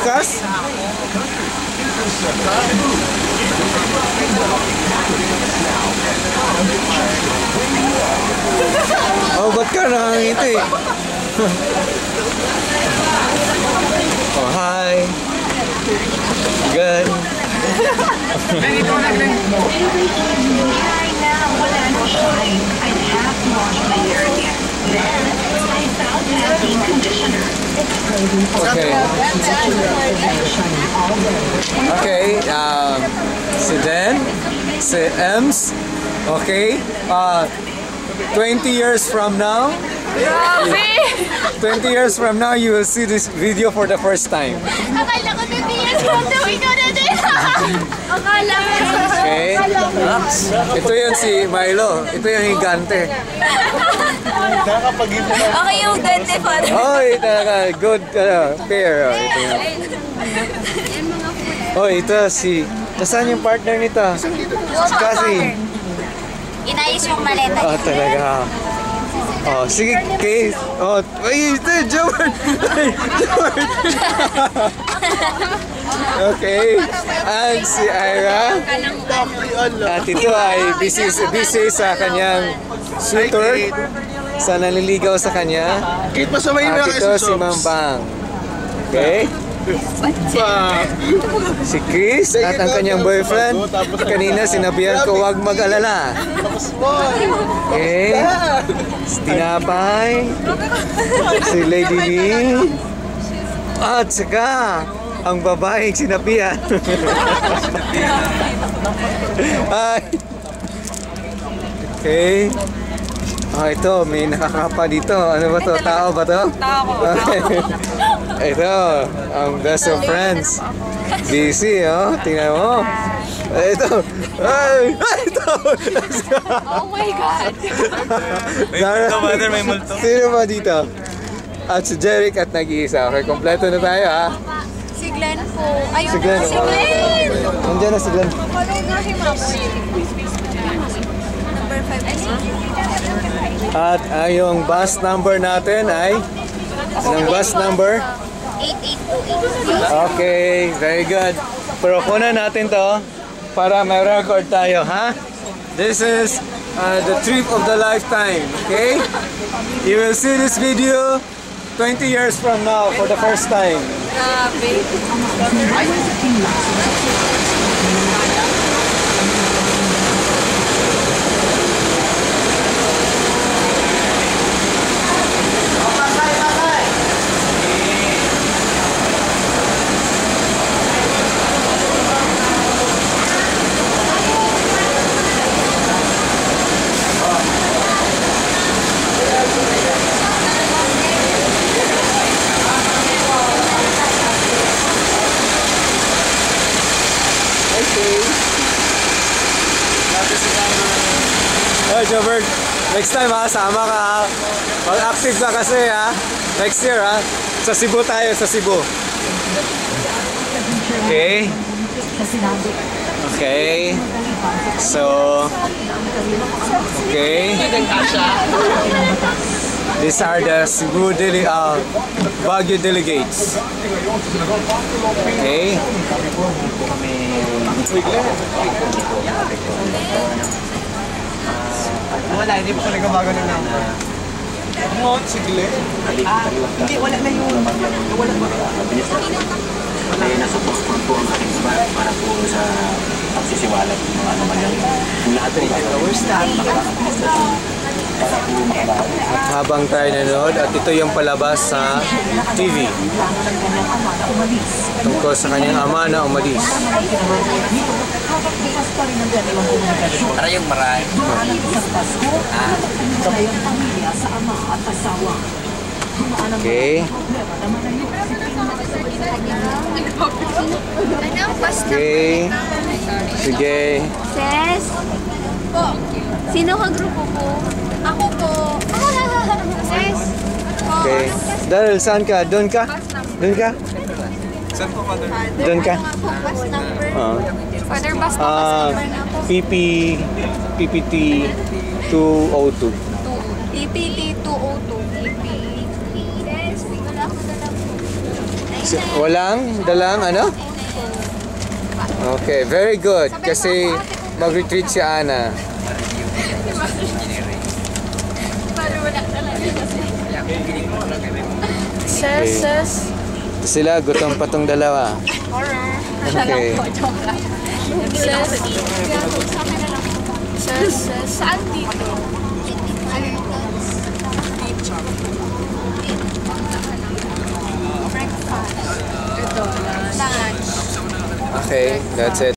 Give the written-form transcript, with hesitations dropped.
Lucas? Oh, ba't ka nakangiti? Oh, hi. Good. Okay. Okay. Si Den, si Ems. Okay. 20 years from now. 20 years from now, you will see this video for the first time. Akala ko 20 years from now, ikaw na din. Akala ko. Okay. Ito yun si Milo. Ito yung higante. Okay yung gante, father. Oh, talaga. Good pair. Oh, ito yun. Oh, ito si... Nasaan yung partner nito? Si Cassie. Inayos yung maleta. Oh, talaga. Oh, sige, Case. Oh, ay, ito, Jobert. Okay. And si Ira. At ito ay busy sa kanyang suitor. Sa nanliligaw sa kanya. At ito si Mambang. Okay. Si Chris at ang kanyang boyfriend. Kanina sinabihan ko huwag mag-alala. Okay. Si Tinapay. Si Lady Lee. At saka ang babaeng sinabihan. Okay. Ito, may nakakapa dito. Ano ba to? Tao ba to? Tao. Ito, ang best of friends. Busy, oh. Tingnan mo. Ito. Ay! Ito! Oh my God. May multo. Sino ba dito? At si Jeric at nag-iisa. Okay, kompleto na tayo, ha? Si Glenn po. Ayun Si Glenn. si Glenn. Nandiyan na si Glenn. Number 5. At yung bus number natin ay... Anong bus number? 8828. Okay, very good. Pero kunan natin to para may record tayo, ha? This is the trip of the lifetime, okay? You will see this video 20 years from now for the first time. Grabe. Hey, Jobert, next time ha, sama ka ha. Mag-active ka kasi ha. Next year ha. Sa Cebu tayo, sa Cebu. Okay. Okay. So, okay. These are the Cebu Baguio delegates. Okay. Wala, hindi po talaga bago na number. Mo, sige. Hindi, wala na yun. Wala ba? Ay nasa postpone po ang aking spot para po sa pagsisiwalat ng mga anomalyan. Kung lahat rin ito, para po makabawi. At habang tayo nanonood, at ito yung palabas sa TV tungkol sa kanyang ama na umalis. Para yung maray. Okay. Okay. Sige. Ses? Po. Sino ka grupo po? Ako po. Ses? Okay. Daryl, saan ka? Doon ka? Doon ka? Saan po, Father? Doon ka? Bus number. Father, bus Ah, number na po. PPT 202. PPT 202. Ses, wala ko na lang po. Walang dalang ano? Okay, very good. Kasi mag-retreat si Ana. Sus. Sila, gutom pa tong dalawa. Okay. Sus. Saan dito? Okay, that's it.